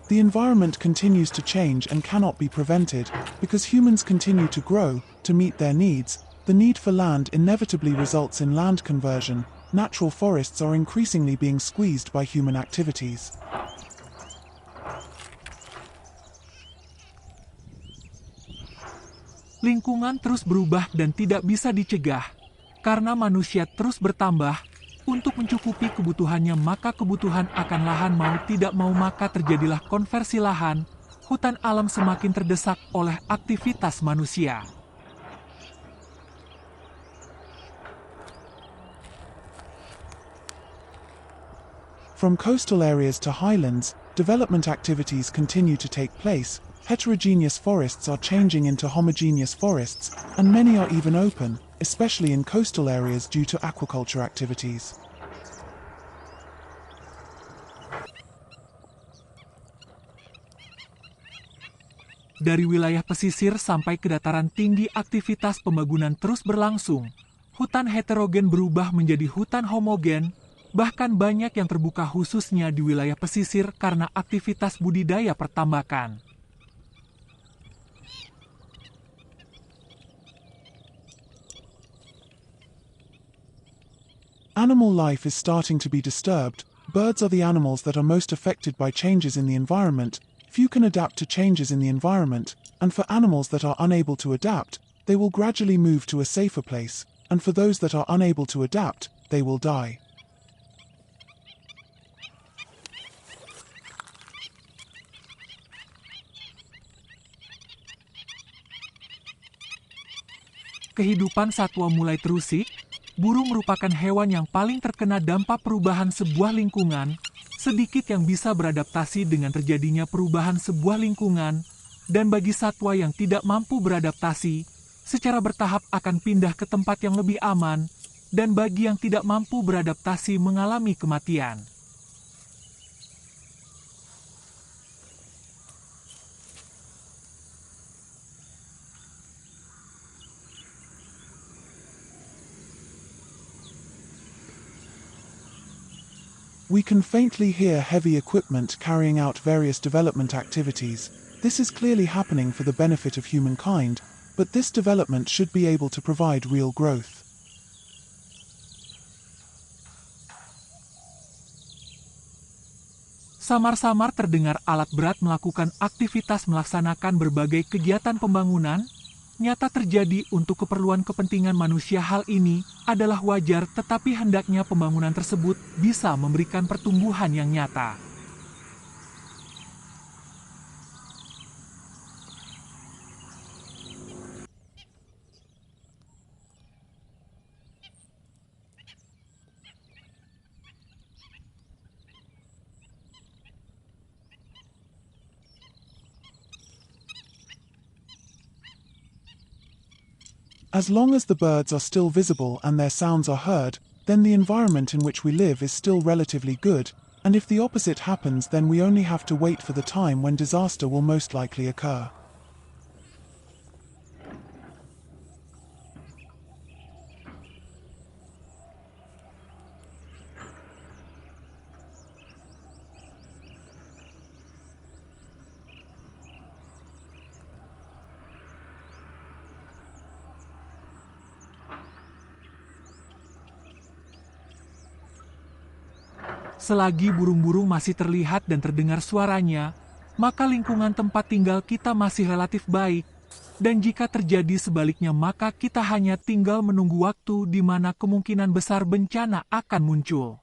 The environment continues to change and cannot be prevented, because humans continue to grow, to meet their needs. The need for land inevitably results in land conversion. Natural forests are increasingly being squeezed by human activities. Lingkungan terus berubah dan tidak bisa dicegah. Karena manusia terus bertambah, untuk mencukupi kebutuhannya maka kebutuhan akan lahan mau tidak mau maka terjadilah konversi lahan. Hutan alam semakin terdesak oleh aktivitas manusia. From coastal areas to highlands, development activities continue to take place. Heterogeneous forests are changing into homogeneous forests, and many are even open, especially in coastal areas due to aquaculture activities. Dari wilayah pesisir sampai ke dataran tinggi, aktivitas pembangunan terus berlangsung. Hutan heterogen berubah menjadi hutan homogen, bahkan banyak yang terbuka khususnya di wilayah pesisir karena aktivitas budidaya pertambakan. Animal life is starting to be disturbed. Birds are the animals that are most affected by changes in the environment. Few can adapt to changes in the environment, and for animals that are unable to adapt, they will gradually move to a safer place, and for those that are unable to adapt, they will die. Kehidupan satwa mulai terusik. Burung merupakan hewan yang paling terkena dampak perubahan sebuah lingkungan. Sedikit yang bisa beradaptasi dengan terjadinya perubahan sebuah lingkungan, dan bagi satwa yang tidak mampu beradaptasi, secara bertahap akan pindah ke tempat yang lebih aman, dan bagi yang tidak mampu beradaptasi mengalami kematian. We can faintly hear heavy equipment carrying out various development activities. This is clearly happening for the benefit of humankind, but this development should be able to provide real growth. Samar-samar terdengar alat berat melakukan aktivitas melaksanakan berbagai kegiatan pembangunan. Nyata terjadi untuk keperluan kepentingan manusia. Hal ini adalah wajar, tetapi hendaknya pembangunan tersebut bisa memberikan pertumbuhan yang nyata. As long as the birds are still visible and their sounds are heard, then the environment in which we live is still relatively good, and if the opposite happens, then we only have to wait for the time when disaster will most likely occur. Selagi burung-burung masih terlihat dan terdengar suaranya, maka lingkungan tempat tinggal kita masih relatif baik. Dan jika terjadi sebaliknya, maka kita hanya tinggal menunggu waktu di mana kemungkinan besar bencana akan muncul.